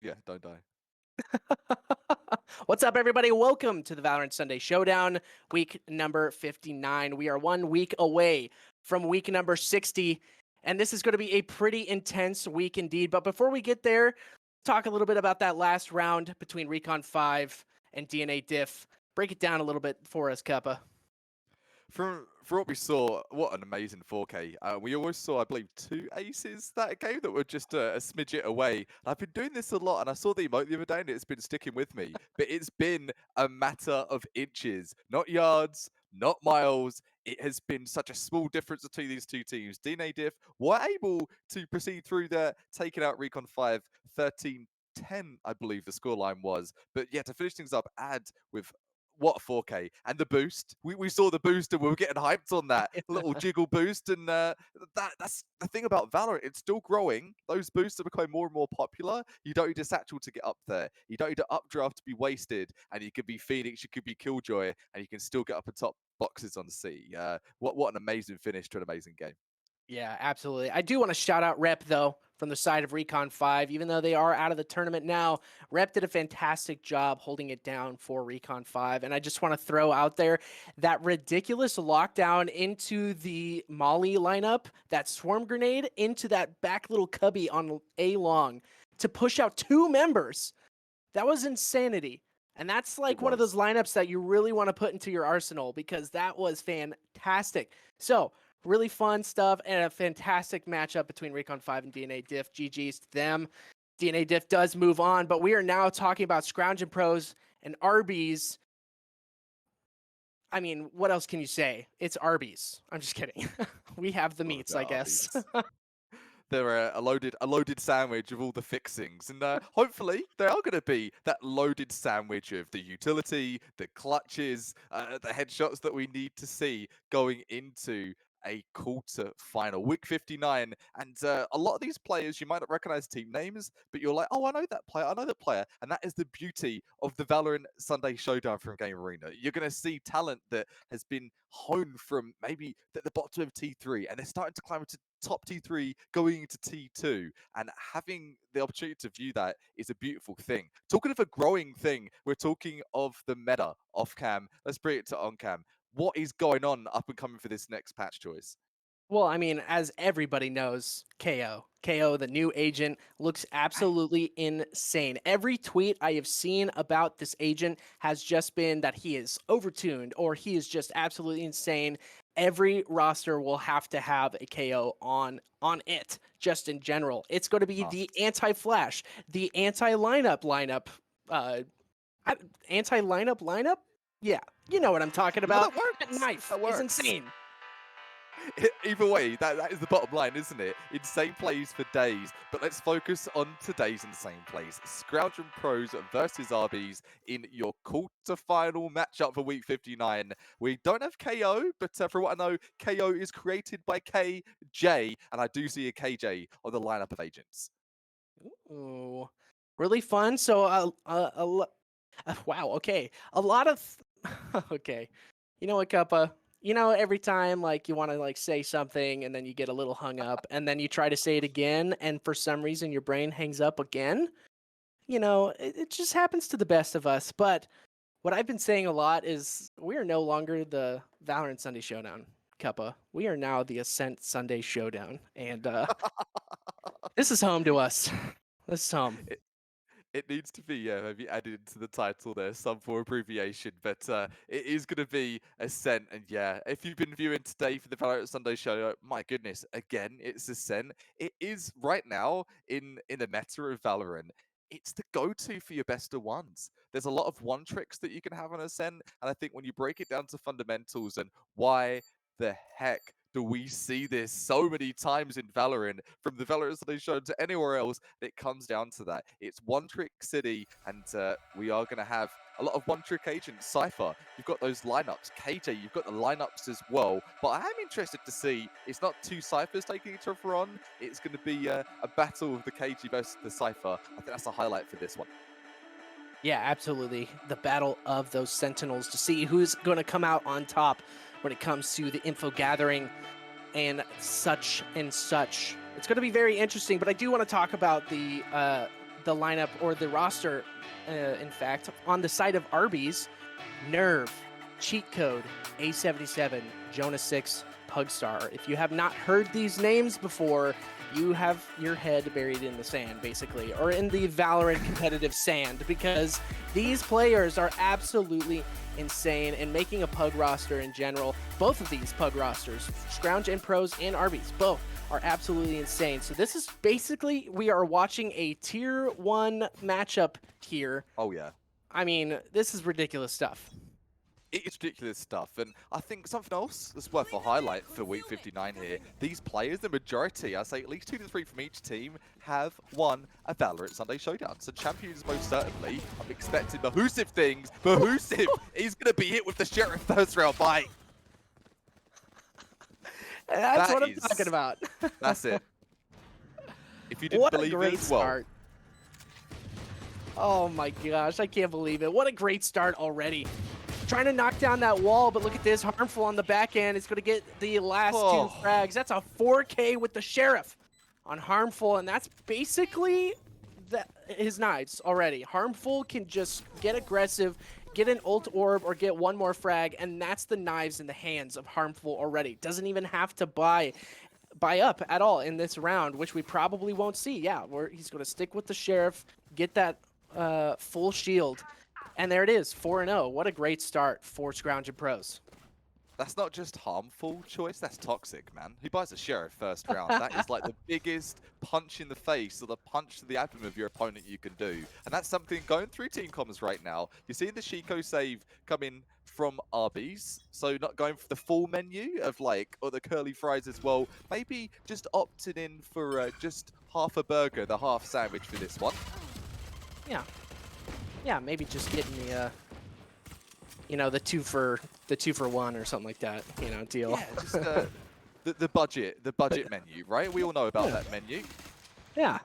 Yeah, don't die. What's up, everybody? Welcome to the Valorant Sunday Showdown, week number 59. We are 1 week away from week number 60, and this is going to be a pretty intense week indeed. But before we get there, talk a little bit about that last round between Recon 5 and DNA Diff. Break it down a little bit for us, Kappa. From what we saw, what an amazing 4K. We always saw, I believe, 2 aces that game that were just a smidget away. I've been doing this a lot, and I saw the emote the other day, and it's been sticking with me. But it's been a matter of inches, not yards, not miles. It has been such a small difference between these two teams. DNA Diff were able to proceed through there, taking out Recon 5 13-10, I believe the scoreline was. But yeah, to finish things up, add with what a 4K and the boost. We saw the boost and we were getting hyped on that little jiggle boost. And that's the thing about Valorant. It's still growing. Those boosts are becoming more and more popular. You don't need a satchel to get up there. You don't need an updraft to be wasted. And you could be Phoenix, you could be Killjoy, and you can still get up and top boxes on C. What an amazing finish to an amazing game. Yeah, absolutely. I do want to shout out Rep, though, from the side of Recon 5. Even though they are out of the tournament now, Rep did a fantastic job holding it down for Recon 5. And I just want to throw out there that ridiculous lockdown into the Molly lineup, that swarm grenade into that back little cubby on A long to push out 2 members. That was insanity. And that's It like one of those was. lineups that you really want to put into your arsenal because that was fantastic. So, really fun stuff and a fantastic matchup between Recon 5 and DNA Diff. GG's to them. DNA Diff does move on, but we are now talking about Scrounge and Pros and Arbies. I mean, what else can you say? It's Arbies. I'm just kidding. We have the What meats, I about guess. Arbies? They're a loaded sandwich of all the fixings, and hopefully they are going to be that loaded sandwich of the utility, the clutches, the headshots that we need to see going into a quarter final, week 59. And a lot of these players you might not recognize team names, but you're like, oh, I know that player, I know that player, and that is the beauty of the Valorant Sunday Showdown from Game Arena. You're going to see talent that has been honed from maybe the bottom of T3, and they're starting to climb into top T3 going into T2, and having the opportunity to view that is a beautiful thing. Talking of a growing thing, we're talking of the meta off cam. Let's bring it to on cam. What is going on up and coming for this next patch choice? Well, I mean, as everybody knows, KO. KO, the new agent, looks absolutely insane. Every tweet I have seen about this agent has just been that he is overtuned or he is just absolutely insane. Every roster will have to have a KO on it, just in general. It's going to be the Must. anti-flash, the anti-lineup uh anti-lineup. Yeah, you know what I'm talking Yeah, about. that That works. knife That is works. insane. Either way, that is the bottom line, isn't it? Insane plays for days. But let's focus on today's insane plays. Scrounge and Pros versus Arbies in your quarter-final matchup for week 59. We don't have KO, but for what I know, KO is created by KJ, and I do see a KJ on the lineup of agents. Ooh, really fun. So, wow. Okay, a lot of. Okay, you know what, Kappa? You know, every time like you want to like say something and then you get a little hung up, and then you try to say it again, and for some reason your brain hangs up again. You know, it just happens to the best of us. But what I've been saying a lot is we are no longer the Valorant Sunday Showdown, Kappa. We are now the Ascent Sunday Showdown, and this is home to us. This is home. It needs to be, yeah, maybe added to the title there, some form of abbreviation, but it is going to be Ascent. And yeah, if you've been viewing today for the Valorant Sunday show, my goodness, again, it's Ascent. It is right now in the meta of Valorant. It's the go-to for your best of ones. There's a lot of one tricks that you can have on Ascent, and I think when you break it down to fundamentals and why the heck do we see this so many times in Valorant, from the Valorant Sunday show to anywhere else? It comes down to that. It's one trick city, and we are going to have a lot of one trick agents. Cypher, you've got those lineups. KJ, you've got the lineups as well. But I am interested to see, it's not two Cyphers taking each other on. It's going to be a battle of the KG versus the Cypher. I think that's a highlight for this one. Yeah, absolutely. The battle of those sentinels to see who's going to come out on top when it comes to the info gathering and such and such. It's going to be very interesting, but I do want to talk about the the lineup or the roster, in fact, on the side of Arbies, Nerve, Cheat Code, A77, Jonah 6, Pugstar. If you have not heard these names before, you have your head buried in the sand, basically, or in the Valorant competitive sand, because these players are absolutely insane, and making a Pug roster in general, both of these Pug rosters, Scrounge and Pros and Arbies, both are absolutely insane. So this is basically, we are watching a tier 1 matchup here. Oh, yeah. I mean, this is ridiculous stuff. It's ridiculous stuff, and I think something else that's worth a highlight for week 59 here, these players, the majority, I say at least 2 to 3 from each team, have won a Valorant Sunday Showdown. So champions most certainly, I'm expecting Bahusiv things. Bahusiv is going to be hit with the Sheriff first round bite. That's what I'm talking about. That's it. If you didn't believe it as well. Start. Oh my gosh, I can't believe it. What a great start already. Trying to knock down that wall, but look at this. Harmful on the back end. It's going to get the last 2 frags. That's a 4K with the Sheriff on Harmful, and that's basically his knives already. Harmful can just get aggressive, get an ult orb, or get 1 more frag, and that's the knives in the hands of Harmful already. Doesn't even have to buy up at all in this round, which we probably won't see. Yeah, he's going to stick with the Sheriff, get that full shield. And there it is, 4-0. What a great start for Scrounge and Pros. That's not just harmful choice, that's toxic, man. Who buys a Sheriff first round? That is like the biggest punch in the face or the punch to the abdomen of your opponent you can do. And that's something going through team comms right now. You're seeing the Chico save coming from Arbies. So not going for the full menu of like, or the curly fries as well. Maybe just opting in for just half a burger, the half sandwich for this one. Yeah. Yeah, maybe just getting the, you know, the two for 1 or something like that, you know, deal. Yeah, just the budget menu, right? We all know about that menu. Yeah.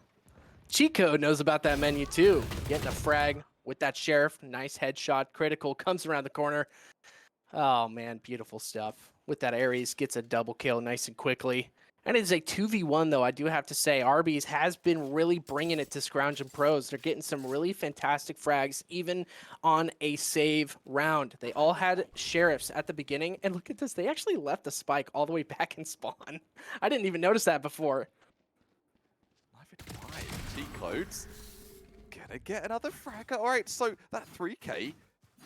Cheat Code knows about that menu too. Getting a frag with that Sheriff, nice headshot, critical, comes around the corner. Oh man, beautiful stuff. With that Arbies, gets a double kill nice and quickly. And it is a 2v1, though, I do have to say. Arbies has been really bringing it to Scrounge and Pros. They're getting some really fantastic frags, even on a save round. They all had Sheriffs at the beginning. And look at this. They actually left the spike all the way back in spawn. I didn't even notice that before. Cheat codes. Gonna get another frag. All right, so that 3K,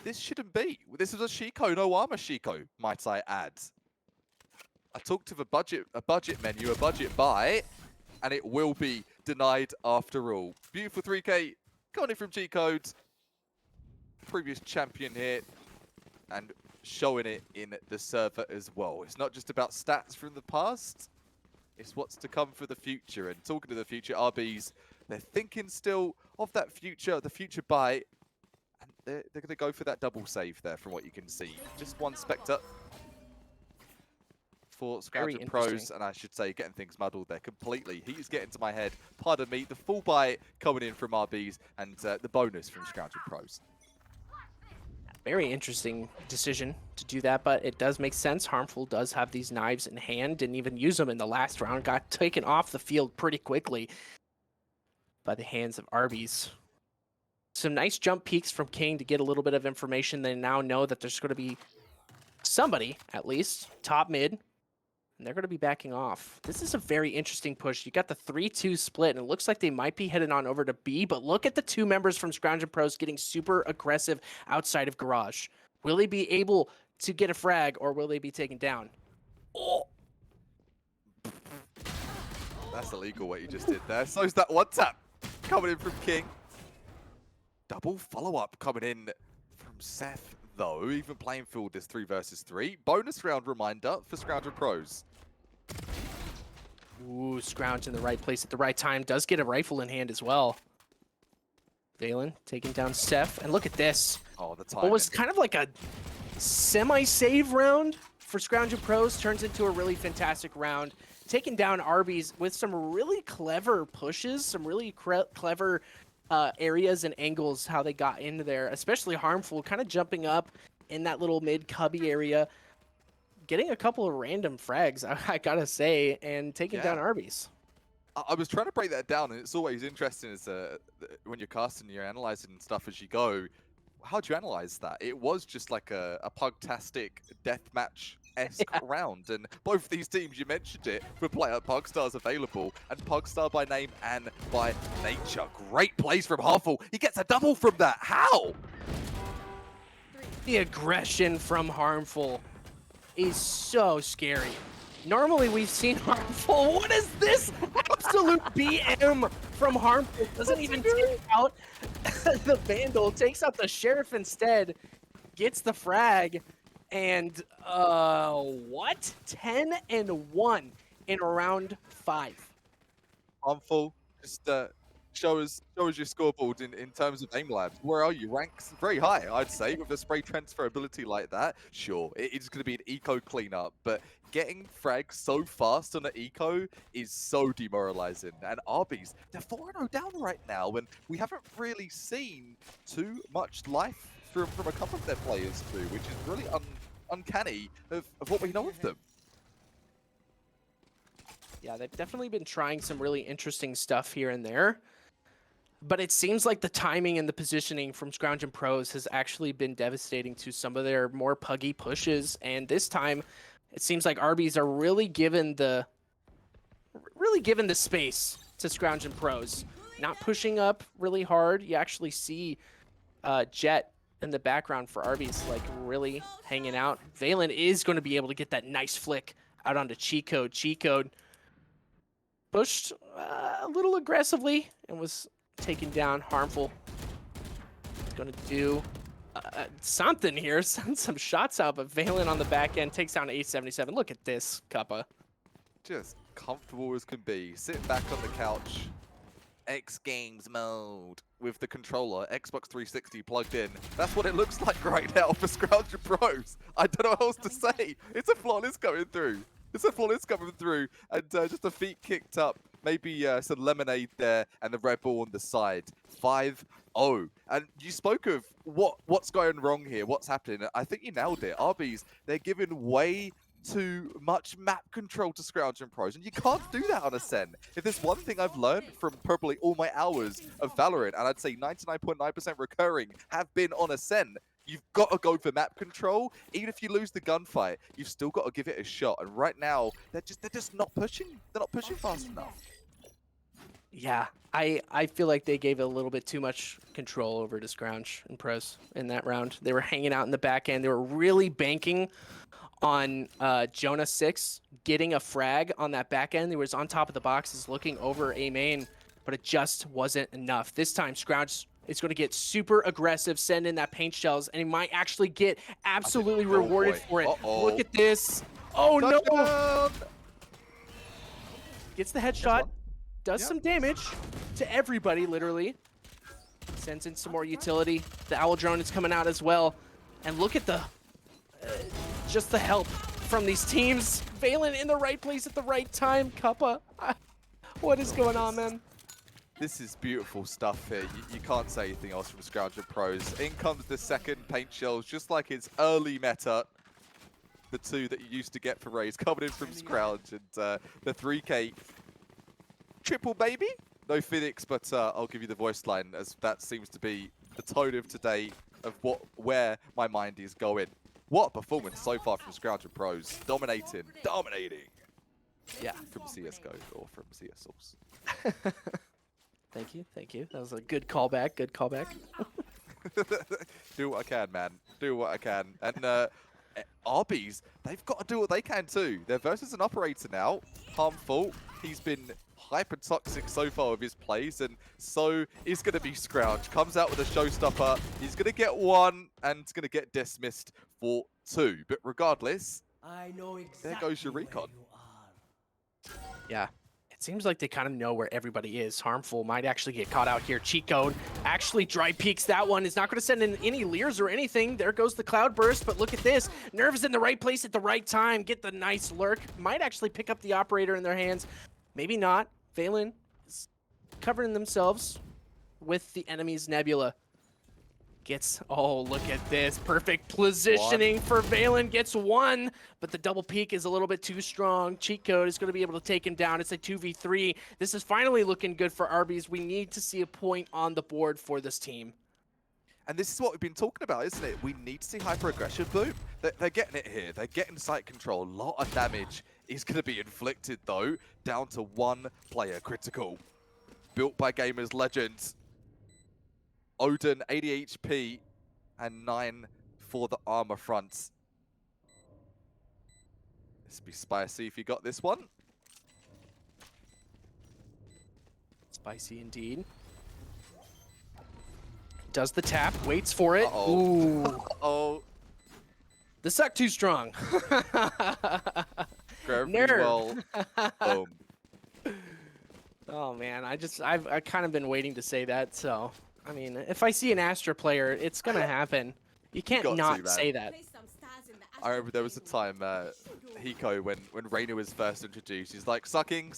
this shouldn't be. This is a Chico, no armor Chico, might I add. I talked of a budget menu, a budget buy, and it will be denied after all. Beautiful 3K, got it from Cheat Codes. Previous champion here, and showing it in the server as well. It's not just about stats from the past, it's what's to come for the future. And talking to the future, Arbies, they're thinking still of that future, the future buy, and they're going to go for that double save there from what you can see. Just 1 Spectre for Scrounge and Pros, and I should say getting things muddled there completely. He's getting to my head. Pardon me. The full buy coming in from Arbies, and the bonus from Scrounge and Pros. Very interesting decision to do that, but it does make sense. Harmful does have these knives in hand, didn't even use them in the last round. Got taken off the field pretty quickly by the hands of Arbies. Some nice jump peeks from King to get a little bit of information. They now know that there's going to be somebody, at least, top mid, and they're going to be backing off. This is a very interesting push. You got the 3-2 split, and it looks like they might be headed on over to B, but look at the 2 members from Scrounge and Pros getting super aggressive outside of Garage. Will they be able to get a frag, or will they be taken down? Oh! That's illegal what you just did there. So is that 1 tap coming in from King. Double follow-up coming in from Seth, though. Even playing field is 3 versus 3. Bonus round reminder for Scrounge and Pros. Ooh, Scrounge in the right place at the right time. Does get a rifle in hand as well. Valen taking down Seth. And look at this. Oh, the time. What was kind of like a semi-save round for Scrounge and Pros turns into a really fantastic round. Taking down Arbies with some really clever pushes, some really clever areas and angles how they got into there, especially Harmful, kind of jumping up in that little mid-cubby area, getting a couple of random frags, I gotta say, and taking down Arbies. I was trying to break that down, and it's always interesting as when you're casting, you're analyzing stuff as you go. How'd you analyze that? It was just like a pugtastic deathmatch-esque Yeah. round, and both these teams, you mentioned it, would play at Pugstars available, and Pugstar by name and by nature. Great plays from Harmful. He gets a double from that. How? The aggression from Harmful is so scary. Normally we've seen Harmful. What is this? Absolute BM from Harmful. Doesn't even take out the Vandal. Takes out the Sheriff instead. Gets the frag. And, what? 10-1 in round 5. Harmful, just show us your scoreboard in terms of aim labs. Where are you? Ranks very high, I'd say, with a spray transferability like that. Sure, it's going to be an eco cleanup, but getting frags so fast on an eco is so demoralizing. And Arbies, they're 4-0 down right now, and we haven't really seen too much life from a couple of their players too, which is really uncanny of what we know of them. Yeah, they've definitely been trying some really interesting stuff here and there. But it seems like the timing and the positioning from Scrounge and Pros has actually been devastating to some of their more puggy pushes. And this time, it seems like Arbies are really given the space to Scrounge and Pros. Not pushing up really hard. You actually see Jet in the background for Arbies, like really hanging out. Valen is going to be able to get that nice flick out onto Cheat Code. Cheat Code pushed a little aggressively and was taken down. Harmful. It's going to do something here. Send some shots out, but Valen on the back end takes down 877. Look at this, Kappa. Just comfortable as can be. Sitting back on the couch. X Games mode with the controller, Xbox 360 plugged in. That's what it looks like right now for Scrounge and Pros. I don't know what else to say. It's a flawless coming through. It's a flawless coming through. And just a feet kicked up. Maybe some lemonade there and the Red Bull on the side. 5-0. And you spoke of what's going wrong here, what's happening. I think you nailed it. Arbies, they're giving way too much map control to Scrounge and Pros, and you can't do that on Ascent. If there's one thing I've learned from probably all my hours of Valorant, and I'd say 99.9% recurring have been on Ascent, you've got to go for map control. Even if you lose the gunfight, you've still got to give it a shot. And right now, they're just not pushing. They're not pushing fast enough. Yeah, I feel like they gave a little bit too much control over to Scrounge and Pros in that round. They were hanging out in the back end. They were really banking on Jonah 6 getting a frag on that back end. He was on top of the boxes looking over A main, but it just wasn't enough. This time, Scrounge is going to get super aggressive, send in that paint shells, and he might actually get absolutely rewarded for it. Look at this. Oh, no. Gets the headshot, does some damage to everybody, literally. Sends in some more utility. The Owl Drone is coming out as well. And look at the... just the help from these teams. Valen in the right place at the right time. Kappa, what is going on, man? This is beautiful stuff here. You can't say anything else from Scrounge and Pros. In comes the second paint shells, just like its early meta. The two that you used to get for Raze coming in from Scrounge, and the 3K triple baby. No Phoenix, but I'll give you the voice line, as that seems to be the tone of today of where my mind is going. What a performance so far from Scrounge and Pros. Dominating. Yeah. From CSGO or from CS Source. Thank you. That was a good callback. Do what I can, man. Do what I can. And Arbies, they've got to do what they can too. They're versus an operator now. Harmful. He's been hyper toxic so far with his plays, and so is going to be Scrounge. Comes out with a showstopper. He's going to get one, and it's going to get dismissed for 2. But regardless, I know exactly there goes your recon. Yeah. It seems like they kind of know where everybody is. Harmful might actually get caught out here. Cheat Code actually dry peeks that one. Is not going to send in any leers or anything. There goes the cloud burst, but look at this. Nerve's in the right place at the right time. Get the nice lurk. Might actually pick up the operator in their hands. Maybe not. Valen is covering themselves with the enemy's Nebula. Gets, oh, look at this. Perfect positioning for Valen. Gets one, but the double peek is a little bit too strong. Cheat Code is going to be able to take him down. It's a 2v3. This is finally looking good for Arbies. We need to see a point on the board for this team. And this is what we've been talking about, isn't it? We need to see hyper-aggression. Boom. They're getting it here. They're getting site control. A lot of damage is going to be inflicted, though, down to one player. Critical. Built by Gamers Legends. Odin, 80 HP, and 9 for the armor front. Let's be spicy if you got this one. Spicy indeed. Does the tap, waits for it. Uh-oh. Ooh. Uh-oh. The suck too strong. Well. Boom. Oh man, I've kind of been waiting to say that, so I mean, if I see an Astra player, it's gonna happen. You can't not say that. I remember there was a time, Hiko, when Reina was first introduced, he's like, sucking.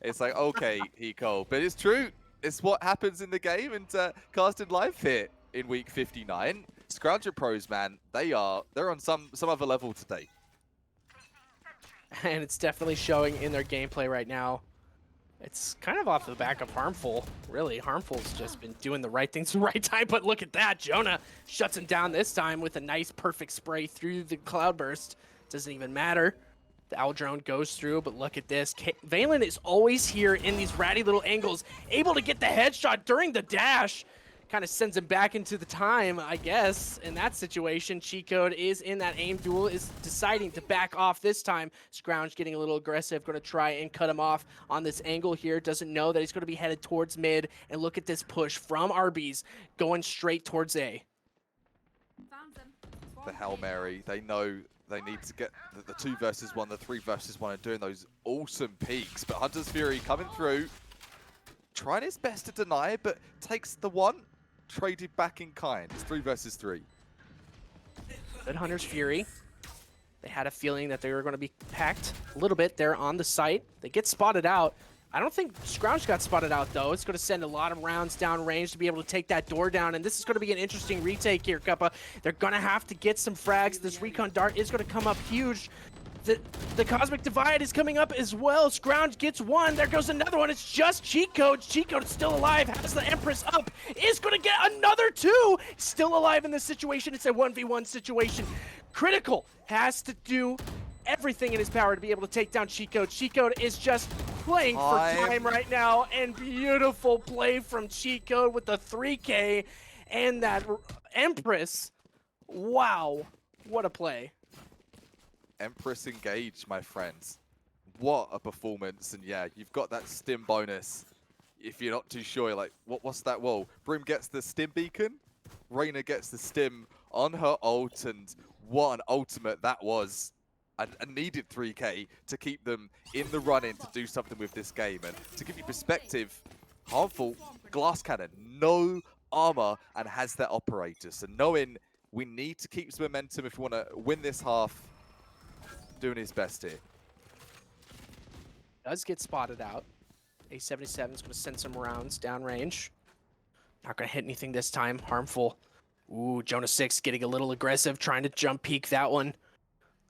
It's like, okay, Hiko. But it's true. It's what happens in the game, and casted live here in week 59. Scrounge pros, man, they're on some other level today. And it's definitely showing in their gameplay right now. It's kind of off the back of Harmful. Really, Harmful's just been doing the right things at the right time, but look at that. Jonah shuts him down this time with a nice, perfect spray through the Cloudburst. Doesn't even matter. The Owl Drone goes through, but look at this. Valen is always here in these ratty little angles, able to get the headshot during the dash. Kind of sends him back into the time, I guess. In that situation, Cheat Code is in that aim duel, is deciding to back off this time. Scrounge getting a little aggressive, going to try and cut him off on this angle here. Doesn't know that he's going to be headed towards mid. And look at this push from Arbies going straight towards A. The Hail Mary, they know they need to get the 2 versus 1, the 3 versus 1, and doing those awesome peaks. But Hunter's Fury coming through, trying his best to deny, but takes the one. Traded back in kind. It's 3 versus 3. Good Hunter's Fury. They had a feeling that they were going to be packed a little bit there on the site. They get spotted out. I don't think Scrounge got spotted out, though. It's going to send a lot of rounds down range to be able to take that door down, and this is going to be an interesting retake here, Cuppa. They're going to have to get some frags. This recon dart is going to come up huge. The Cosmic Divide is coming up as well. Scrounge gets one. There goes another one. It's just Cheat Code. Cheat Code is still alive. Has the Empress up. Is going to get another 2. Still alive in this situation. It's a 1v1 situation. Critical has to do everything in his power to be able to take down Cheat Code. Cheat Code is just playing for time right now. And beautiful play from Cheat Code with the 3K and that Empress. Wow. What a play. Empress engaged, my friends. What a performance. And yeah, you've got that stim bonus. If you're not too sure, like, what's that? Whoa, Brim gets the stim beacon. Reina gets the stim on her ult, and what an ultimate that was. A needed 3K to keep them in the run-in to do something with this game. And to give you perspective, Harmful, glass cannon, no armor, and has that operator. So knowing we need to keep some momentum if we want to win this half, doing his best here. Does get spotted out. A77 is going to send some rounds downrange. Not going to hit anything this time. Harmful. Ooh, Jonah 6 getting a little aggressive, trying to jump peek that one.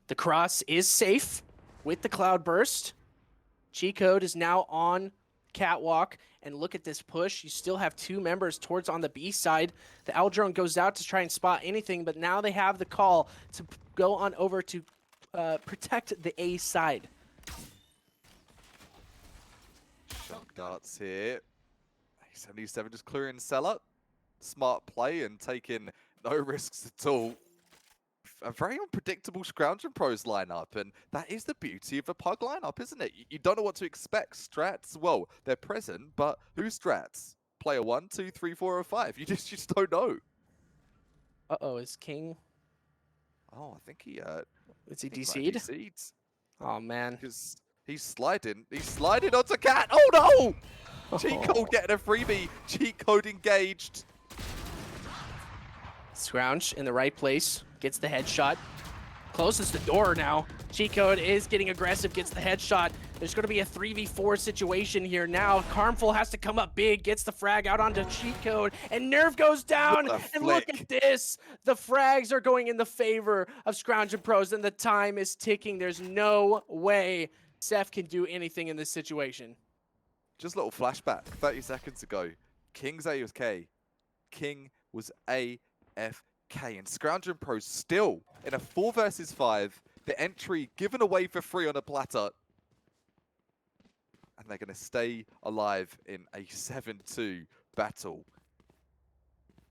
The cross is safe with the Cloudburst. Cheat Code is now on catwalk, and look at this push. You still have 2 members towards on the B side. The Owl Drone goes out to try and spot anything, but now they have the call to go on over to protect the A side. Shock darts here. 77 just clearing Cellar. Smart play and taking no risks at all. A very unpredictable Scrounge and Pros lineup, and that is the beauty of a Pug lineup, isn't it? You don't know what to expect. Strats, well, they're present, but who's strats? Player 1, 2, 3, 4, or 5? You just don't know. Uh-oh, is King... Oh, I think he... Is he DC'd? Oh, man. Because he's sliding onto Cat. Oh, no! Cheat Code getting a freebie. Cheat Code engaged. Scrounge in the right place. Gets the headshot. closes the door now. Cheat Code is getting aggressive, gets the headshot. There's going to be a 3v4 situation here now. Harmful has to come up big, gets the frag out onto Cheat Code, and Nerve goes down. And look at this. The frags are going in the favor of Scrounge and Pros, and the time is ticking. There's no way Seth can do anything in this situation. Just a little flashback, 30 seconds ago. King's AFK. King was AFK. And Scrounge and Pros still in a 4 versus 5. The entry given away for free on a platter. And they're going to stay alive in a 7-2 battle.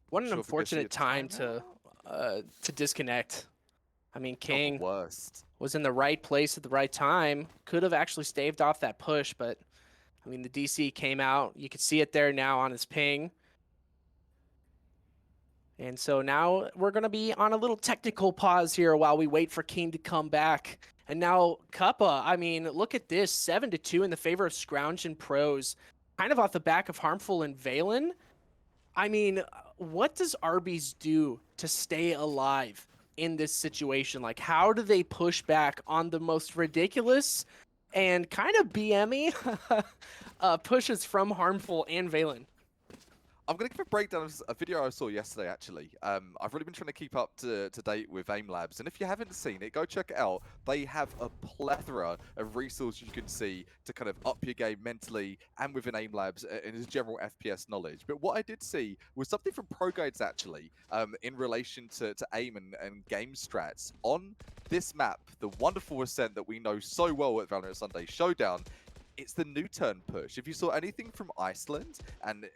What an unfortunate time to disconnect. I mean, King was in the right place at the right time. Could have actually staved off that push, but I mean, the DC came out. You can see it there now on his ping. And so now we're going to be on a little technical pause here while we wait for King to come back. And now Cuppa, I mean, look at this, 7-2 in the favor of Scrounge and Pros. Kind of off the back of Harmful and Valen. I mean, what does Arbies do to stay alive in this situation? Like, how do they push back on the most ridiculous and kind of BM-y pushes from Harmful and Valen? I'm going to give a breakdown of a video I saw yesterday, actually. I've really been trying to keep up to date with AIM Labs, and if you haven't seen it, go check it out. They have a plethora of resources you can see to kind of up your game mentally and within AIM Labs and his general FPS knowledge. But what I did see was something from Pro Guides, actually, in relation to AIM and game strats. On this map, the wonderful ascent that we know so well at Valorant Sunday Showdown, it's the new turn push. If you saw anything from Iceland, and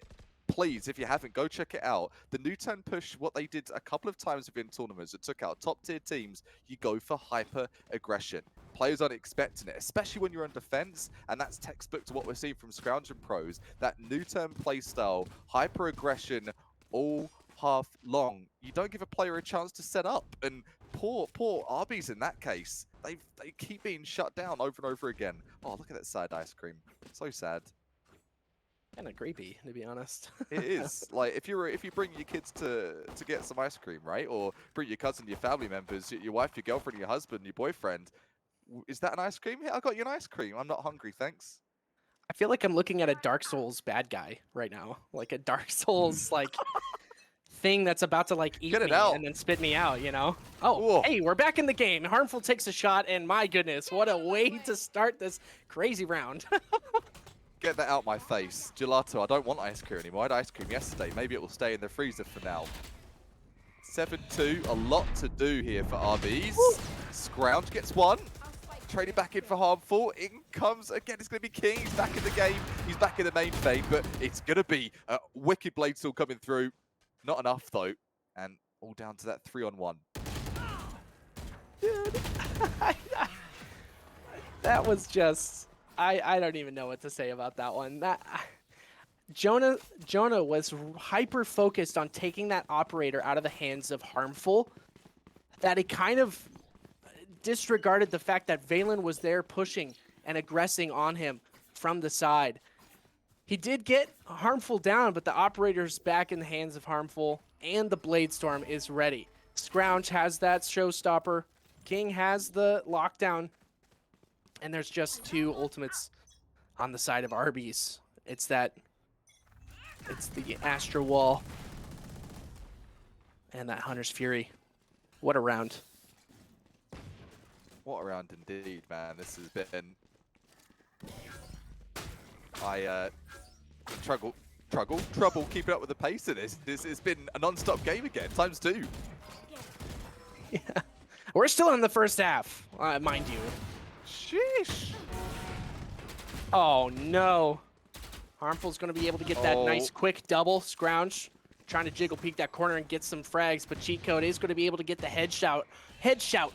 please, if you haven't, go check it out. The new turn push, what they did a couple of times within tournaments, it took out top tier teams. You go for hyper aggression. Players aren't expecting it, especially when you're on defense, and that's textbook to what we're seeing from Scrounge and Pros. That new turn play style, hyper aggression, all half long. You don't give a player a chance to set up, and poor Arbies in that case. They keep being shut down over and over again. Oh, look at that side ice cream. So sad. Kind of creepy, to be honest. It is. Like, if you bring your kids to get some ice cream, right? Or bring your cousin, your family members, your wife, your girlfriend, your husband, your boyfriend. Is that an ice cream? Yeah, I got you an ice cream. I'm not hungry, thanks. I feel like I'm looking at a Dark Souls bad guy right now. Like a Dark Souls, like, thing that's about to, like, eat me and then spit me out, you know? Oh, whoa. Hey, we're back in the game. Harmful takes a shot, and my goodness, what a way to start this crazy round. Get that out my face. Gelato, I don't want ice cream anymore. I had ice cream yesterday. Maybe it will stay in the freezer for now. 7-2, a lot to do here for Arbies. Scrounge gets one. Trading back in for Harmful. In comes, again, it's going to be King. He's back in the game. He's back in the main phase, but it's going to be a wicked blade still coming through. Not enough, though. And all down to that 3-on-1. Dude, that was just... I don't even know what to say about that one. Jonah was hyper focused on taking that operator out of the hands of Harmful, that he kind of disregarded the fact that Valen was there pushing and aggressing on him from the side. He did get Harmful down, but the operator's back in the hands of Harmful, and the Blade Storm is ready. Scrounge has that showstopper. King has the lockdown. And there's just 2 ultimates on the side of Arbies. It's the Astro Wall and that Hunter's Fury. What a round. What a round indeed, man. This has been... trouble keeping up with the pace of this. It's been a non-stop game again, times 2. Yeah. We're still in the first half, mind you. Sheesh. Oh, no. Harmful's going to be able to get that nice quick double. Scrounge trying to jiggle peek that corner and get some frags, but Cheat Code is going to be able to get the headshot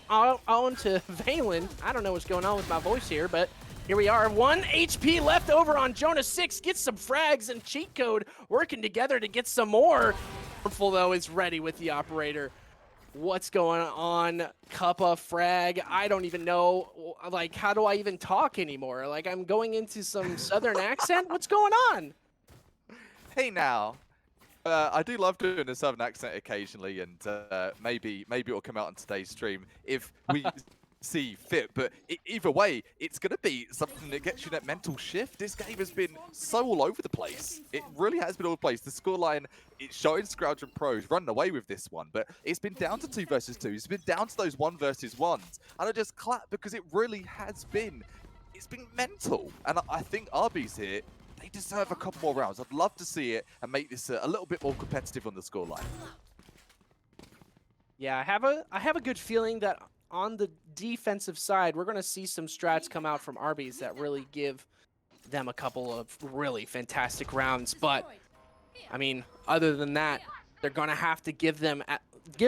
on to Valen. I don't know what's going on with my voice here, but here we are. 1 HP left over on Jonah 6. Gets some frags, and Cheat Code working together to get some more. Harmful, though, is ready with the operator. What's going on? Cuppa, frag, I don't even know. Like, how do I even talk anymore? Like, I'm going into some southern accent? What's going on? Hey now, I do love doing a southern accent occasionally, and maybe it'll come out on today's stream if we see fit. But either way, it's going to be something that gets you that mental shift. This game has been so all over the place. It really has been all over the place. The scoreline, it's showing Scrounge and Pros running away with this one, but it's been down to 2 versus 2. It's been down to those 1 versus 1s. And I just clap because it really has been. It's been mental. And I think Arbies here, they deserve a couple more rounds. I'd love to see it and make this a little bit more competitive on the scoreline. Yeah, I have a good feeling that on the defensive side, we're going to see some strats come out from Arbies that really give them a couple of really fantastic rounds. But I mean, other than that, they're going to have to give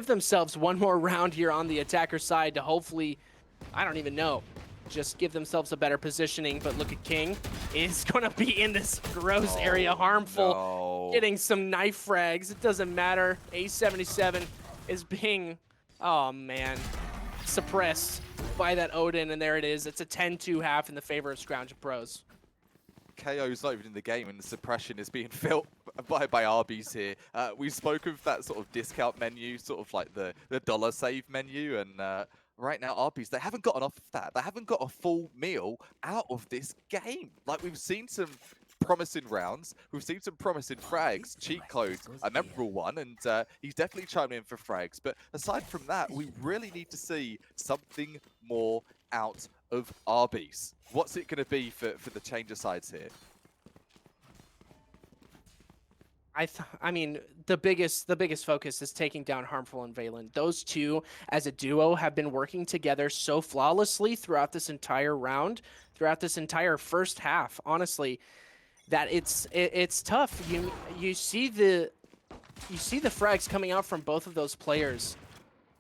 themselves one more round here on the attacker side to hopefully, I don't even know, just give themselves a better positioning. But look at King is going to be in this gross area, harmful, No. getting some knife frags. It doesn't matter. A77 is being, oh man, suppressed by that Odin, and there it is. It's a 10-2 half in the favor of Scrounge and Pros. KO's not even in the game, and the suppression is being felt by Arbies here. We spoke of that sort of discount menu, sort of like the dollar save menu, and right now Arbies, they haven't gotten off of that. They haven't got a full meal out of this game. Like, we've seen some promising rounds, we've seen some promising frags. Cheat codes, a memorable one, and he's definitely chiming in for frags. But aside from that, we really need to see something more out of Arbies. What's it going to be for the changer sides here? I mean, the biggest focus is taking down Harmful and Valen. Those two, as a duo, have been working together so flawlessly throughout this entire round, throughout this entire first half, honestly, that it's tough. You see the frags coming out from both of those players,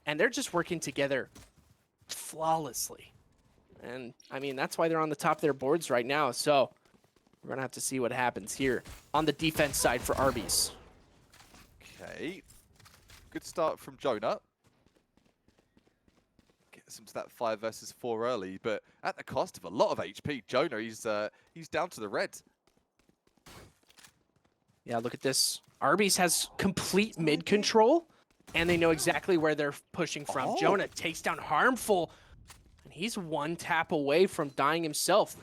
and they're just working together flawlessly. And I mean, that's why they're on the top of their boards right now. So we're going to have to see what happens here on the defense side for Arbies. Okay. Good start from Jonah. Gets him to that 5 versus 4 early, but at the cost of a lot of HP. Jonah, he's down to the red. Yeah, look at this. Arbies has complete mid control, and they know exactly where they're pushing from. Oh. Jonah takes down Harmful, and he's one tap away from dying himself.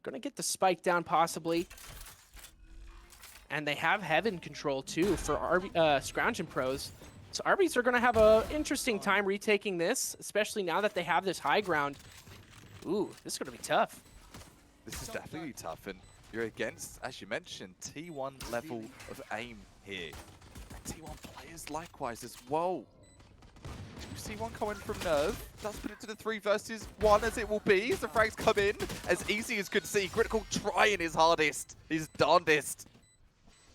Gonna get the spike down possibly. And they have heaven control too for Scrounge and Pros. So Arbies are gonna have an interesting time retaking this, especially now that they have this high ground. Ooh, this is gonna be tough. This is definitely tough, and you're against, as you mentioned, T1 level of aim here. And T1 players likewise as well. Do you see one coming from Nerve? Does put it to the 3 versus 1 as it will be. As the frags come in, as easy as could see. Critical trying his hardest, his darndest,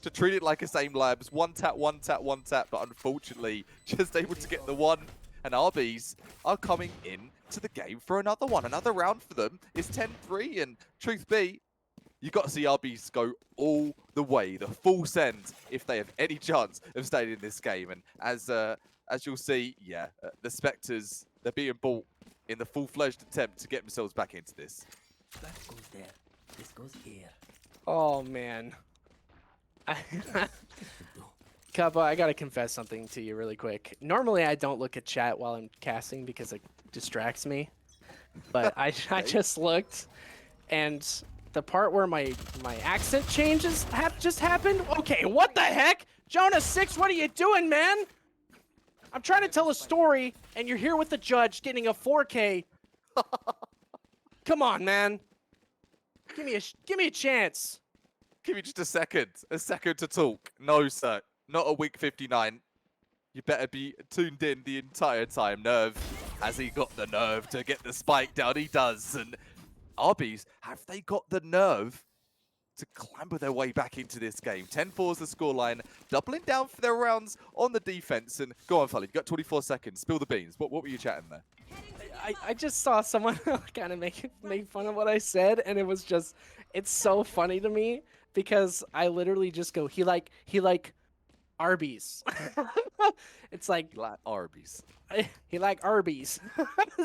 to treat it like a same labs. One tap, one tap, one tap, but unfortunately, just able to get the one. And Arbies are coming in to the game for another one. Another round for them is 10-3, and truth be, you got to see Arbies go all the way, the full send, if they have any chance of staying in this game. And as you'll see, yeah, the Spectres, they're being bought in the full-fledged attempt to get themselves back into this. That goes there. This goes here. Oh man. Kappa, I gotta confess something to you really quick. Normally I don't look at chat while I'm casting because it distracts me. But I just looked, and the part where my accent changes just happened. Okay, what the heck? Jonah 6, what are you doing, man? I'm trying to tell a story, and you're here with the judge getting a 4K. Come on, man. Give me a chance. Give me just a second to talk. No, sir, not a week 59. You better be tuned in the entire time. Nerve, has he got the nerve to get the spike down? He does. And Arbies, have they got the nerve to clamber their way back into this game? 10-4 is the scoreline, doubling down for their rounds on the defense. And go on, Fully, you've got 24 seconds. Spill the beans. What were you chatting there? I just saw someone kind of make fun of what I said, and it was just, it's so funny to me because I literally just go, he like Arbies. It's like Arbies. he like Arbies.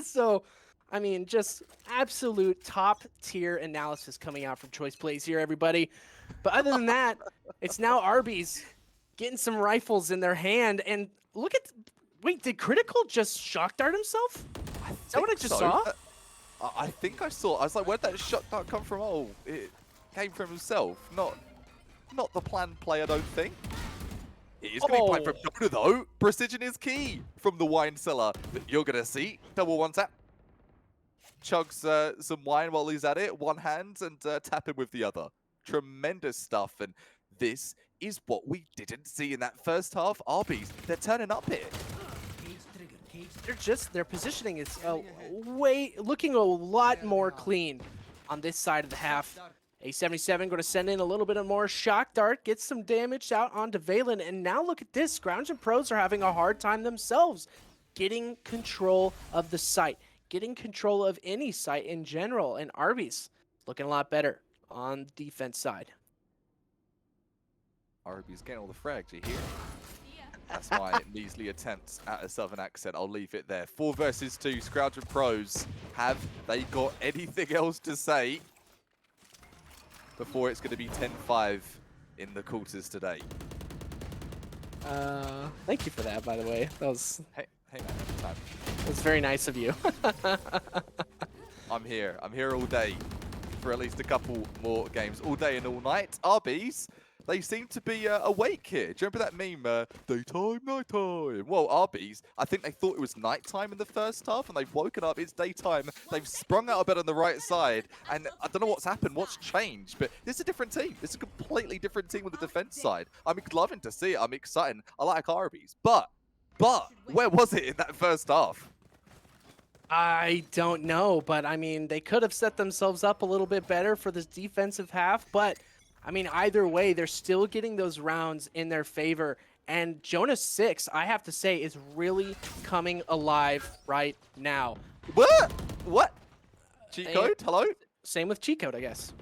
So, I mean, just absolute top tier analysis coming out from Choice Plays here, everybody. But other than that, it's now Arbies getting some rifles in their hand. And look at, wait, did Critical just shock dart himself? Is that what I just saw? I think I saw. I was like, where'd that shot dart come from? Oh, it came from himself, not the planned play. I don't think. It is going to be played from Dota though. Precision is key from the wine cellar that you're going to see. Double one tap. Chugs some wine while he's at it, one hand, and tap him with the other. Tremendous stuff, and this is what we didn't see in that first half. Arbies, they're turning up here. Their positioning is looking a lot more clean on this side of the half. A77 going to send in a little bit of more shock dart, get some damage out onto Valen, and now look at this. Scrounge and Pros are having a hard time themselves getting control of the site, getting control of any site in general, and Arbies looking a lot better on the defense side. Arbies getting all the frags, you hear? That's my measly attempt at a southern accent. I'll leave it there. 4 versus 2, Scrounge and Pros. Have they got anything else to say before it's going to be 10-5 in the quarters today? Thank you for that, by the way. That was Hey man, anytime. that was very nice of you. I'm here all day for at least a couple more games. All day and all night. Arbies, they seem to be awake here. Do you remember that meme, daytime, nighttime? Well, Arbies, I think they thought it was nighttime in the first half, and they've woken up, it's daytime. They've sprung out of bed on the right side, and I don't know what's happened, what's changed, but this is a different team. This is a completely different team with the defense side. I'm loving to see it. I'm excited. I like Arbies, but where was it in that first half? I don't know, but I mean, they could have set themselves up a little bit better for this defensive half, but I mean, either way, they're still getting those rounds in their favor. And Jonas 6, I have to say, is really coming alive right now. What? Cheat code? Hello? Same with cheat code, I guess.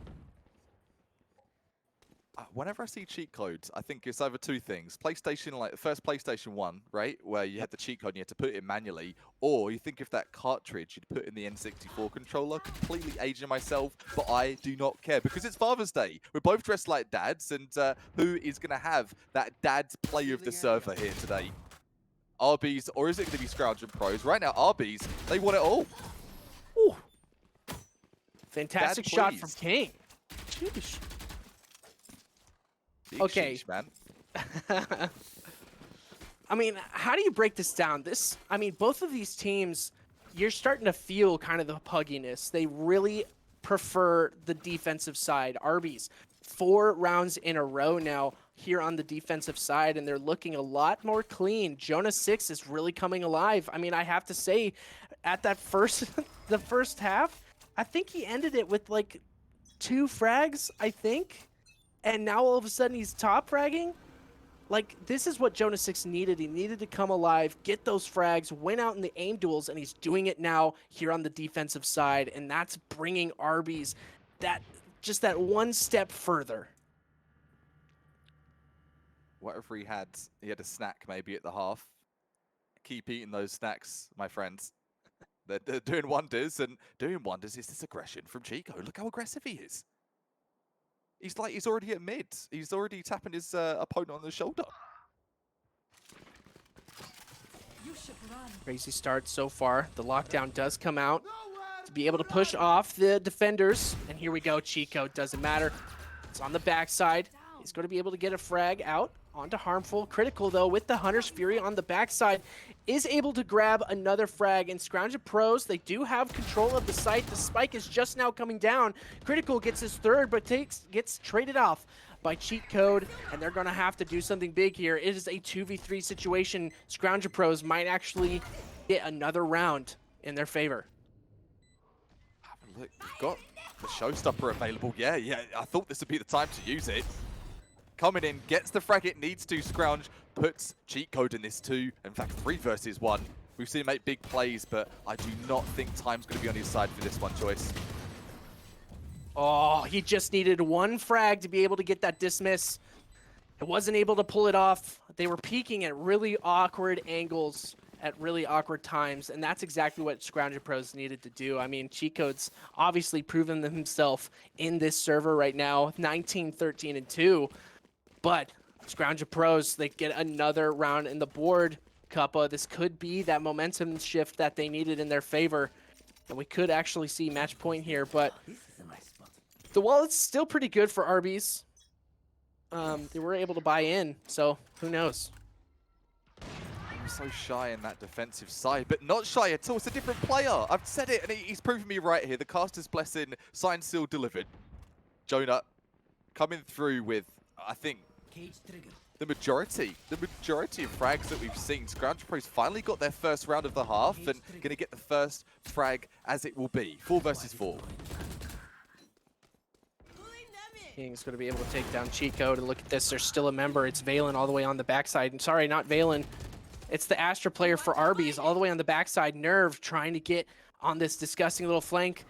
Whenever I see cheat codes, I think it's either two things. PlayStation, like the first PlayStation 1, right? Where you had the cheat code and you had to put it in manually. Or you think of that cartridge you'd put in the N64 controller. Completely aging myself, but I do not care. Because it's Father's Day. We're both dressed like dads. And who is going to have that dad's play of the server here today? Arbies, or is it going to be Scrounge and Pros? Right now, Arbies, they want it all. Ooh. Fantastic Dad, shot please. from King. Sheesh. Big Okay. sheesh, man. I mean, how do you break this down? I mean, both of these teams, you're starting to feel kind of the pugginess. They really prefer the defensive side. Arbies, 4 rounds in a row now here on the defensive side, and they're looking a lot more clean. Jonas 6 is really coming alive. I mean, I have to say, at that the first half, I think he ended it with like 2 frags, I think. And now all of a sudden he's top fragging? Like, this is what Jonas 6 needed. He needed to come alive, get those frags, win out in the aim duels, and he's doing it now here on the defensive side. And that's bringing Arbies just that one step further. Whatever he had a snack maybe at the half. Keep eating those snacks, my friends. They're doing wonders, and doing wonders is this aggression from Chico. Look how aggressive he is. He's already at mid. He's already tapping his opponent on the shoulder. Crazy start so far. The lockdown does come out to be able to push off the defenders. And here we go. Chico, doesn't matter. It's on the backside. He's going to be able to get a frag out onto Harmful. Critical, though, with the Hunter's Fury on the backside, is able to grab another frag. And Scrounge and Pros, they do have control of the site. The spike is just now coming down. Critical gets his third, but gets traded off by cheat code, and they're going to have to do something big here. It is a 2v3 situation. Scrounge and Pros might actually get another round in their favor. Look, we've got the showstopper available. Yeah, I thought this would be the time to use it. Coming in, gets the frag it needs to. Scrounge puts cheat code in this too. In fact, 3 versus 1. We've seen him make big plays, but I do not think time's going to be on his side for this one, Choice. Oh, he just needed 1 frag to be able to get that dismiss. It wasn't able to pull it off. They were peeking at really awkward angles at really awkward times, and that's exactly what Scrounge and Pros needed to do. I mean, cheat code's obviously proven himself in this server right now, 19, 13, and 2. But Scrounge Pros, they get another round in the board. Cuppa, this could be that momentum shift that they needed in their favor. And we could actually see match point here, but This is a nice spot. the wallet's still pretty good for Arbies. They were able to buy in, so who knows? I'm so shy in that defensive side, but not shy at all. It's a different player. I've said it, and he's proven me right here. The caster's blessing, signed, sealed, delivered. Jonah coming through with, I think, Cage trigger. the majority of frags that we've seen. Scrounge Pros finally got their first round of the half and going to get the first frag as it will be. 4 versus 4. King's going to be able to take down Chico. To look at this, there's still a member. It's Valen all the way on the backside. And sorry, not Valen. It's the Astra player for Arbies all the way on the backside. Nerve trying to get on this disgusting little flank.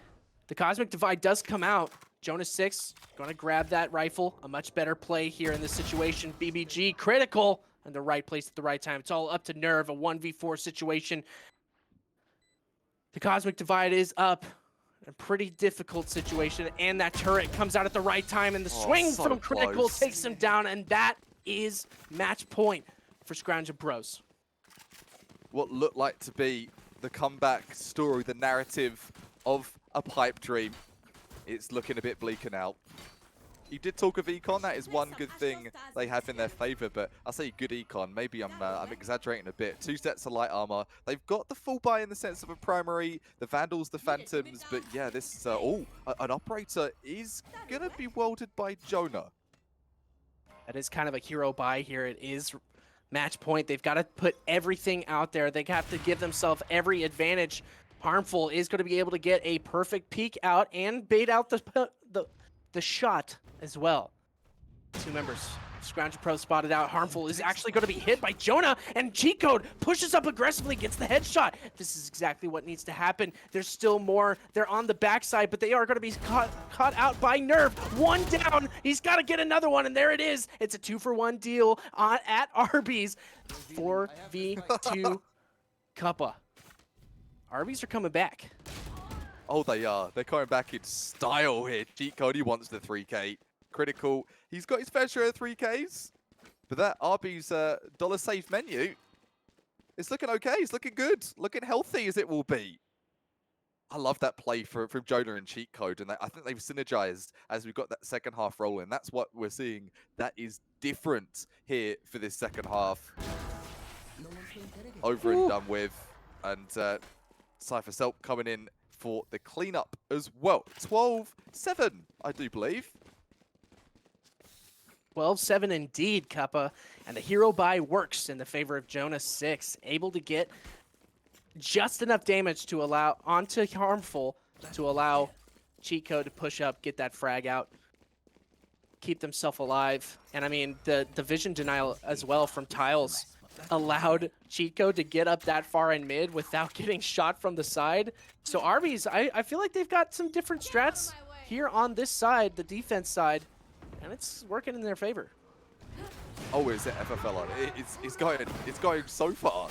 The Cosmic Divide does come out. Jonas 6 going to grab that rifle. A much better play here in this situation. BBG critical in the right place at the right time. It's all up to Nerve, a 1v4 situation. The Cosmic Divide is up. A pretty difficult situation, and that turret comes out at the right time, and the swing so from critical close. takes him down, and that is match point for Scrounge Bros. What looked like to be the comeback story, the narrative of a pipe dream. It's looking a bit bleaker now. You did talk of econ. That is one good thing they have in their favor, but I say good econ. Maybe I'm exaggerating a bit. 2 sets of light armor. They've got the full buy in the sense of a primary, the Vandals, the Phantoms, but yeah, this is an operator is gonna be welded by Jonah. That is kind of a hero buy here. It is match point. They've got to put everything out there. They have to give themselves every advantage. Harmful is going to be able to get a perfect peek out and bait out the shot as well. 2 members. Scrounge Pro spotted out. Harmful is actually going to be hit by Jonah, and Cheat Code pushes up aggressively, gets the headshot. This is exactly what needs to happen. There's still more. They're on the backside, but they are going to be caught out by Nerve. 1 down. He's got to get another one, and there it is. It's a 2-for-1 deal at Arby's. 4v2 Cuppa. Arby's are coming back. Oh, they are. They're coming back in style here. Cheat Code, he wants the 3K. Critical. He's got his fair share of 3Ks. But that Arby's dollar safe menu, it's looking okay. It's looking good. Looking healthy as it will be. I love that play from Jonah and Cheat Code. And I think they've synergized as we've got that second half rolling. That's what we're seeing. That is different here for this second half. Over and done with. And Cypher Selp coming in for the cleanup as well. 12-7, I do believe. 12-7 indeed, Cuppa. And the hero buy works in the favor of Jonas 6. Able to get just enough damage to allow onto Harmful to allow Cheat Code to push up, get that frag out, keep themselves alive. And I mean, the vision denial as well from Tiles allowed Cheat Code to get up that far in mid without getting shot from the side. So Arby's, I feel like they've got some different strats here on this side, the defense side, and it's working in their favor. Oh, is it FFL on it? It's going so far.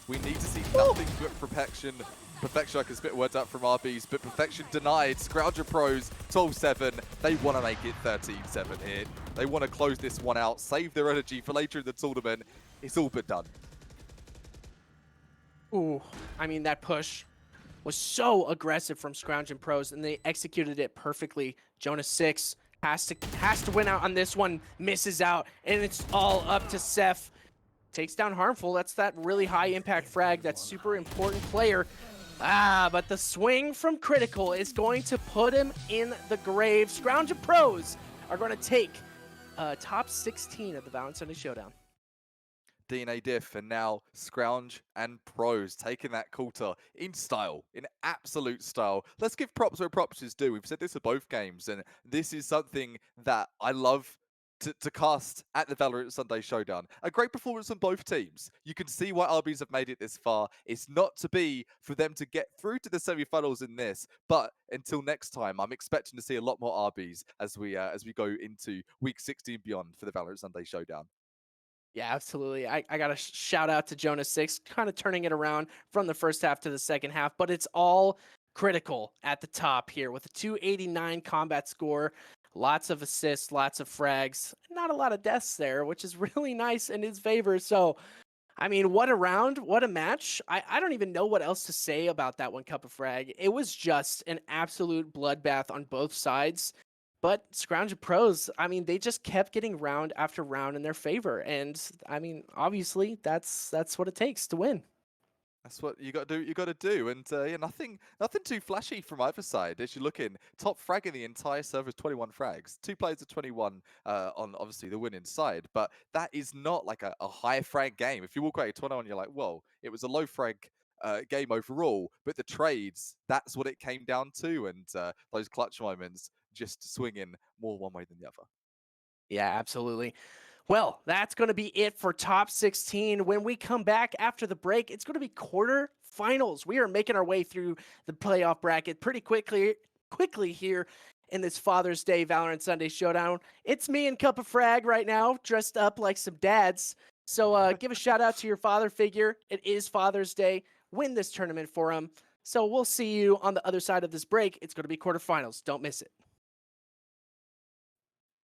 We need to see nothing but perfection. Perfection, I can spit words out from Arbies, but perfection denied. Scrounger Pros, 12-7. They want to make it 13-7 here. They want to close this one out, save their energy for later in the tournament. It's all but done. Ooh, I mean, that push was so aggressive from Scrounge and Pros, and they executed it perfectly. Jonas 6 has to win out on this one, misses out, and it's all up to Seth. Takes down Harmful. That's that really high impact frag, that super important player. But the swing from Critical is going to put him in the grave. Scrounge and Pros are going to take top 16 of the Valorant Sunday Showdown. DNA diff, and now Scrounge and Pros taking that quarter in style, in absolute style. Let's give props where props is due. We've said this at both games, and this is something that I love to cast at the Valorant Sunday Showdown. A great performance on both teams. You can see why Arbies have made it this far. It's not to be for them to get through to the semi-finals in this, but until next time, I'm expecting to see a lot more Arbies as we go into week 16 beyond for the Valorant Sunday Showdown. Yeah, absolutely. I got a shout out to Jonas 6, kind of turning it around from the first half to the second half, but it's all Critical at the top here with a 289 combat score. Lots of assists, lots of frags, not a lot of deaths there, which is really nice in his favor. So, I mean, what a round, what a match. I don't even know what else to say about that one cup of frag. It was just an absolute bloodbath on both sides. But Scrounge Pros, I mean, they just kept getting round after round in their favor. And I mean, obviously, that's what it takes to win. That's what you got to do. You got to do, and yeah, nothing too flashy from either side. As you look in, top frag in the entire server is 21 frags. 2 players of 21 on obviously the winning side, but that is not like a high frag game. If you walk away 21, you're like, whoa, it was a low frag game overall, but the trades, that's what it came down to, and those clutch moments just swinging more one way than the other. Yeah, absolutely. Well, that's going to be it for top 16. When we come back after the break, it's going to be quarterfinals. We are making our way through the playoff bracket pretty quickly here in this Father's Day Valorant Sunday Showdown. It's me and Cup of Frag right now, dressed up like some dads. So give a shout out to your father figure. It is Father's Day. Win this tournament for him. So we'll see you on the other side of this break. It's going to be quarterfinals. Don't miss it.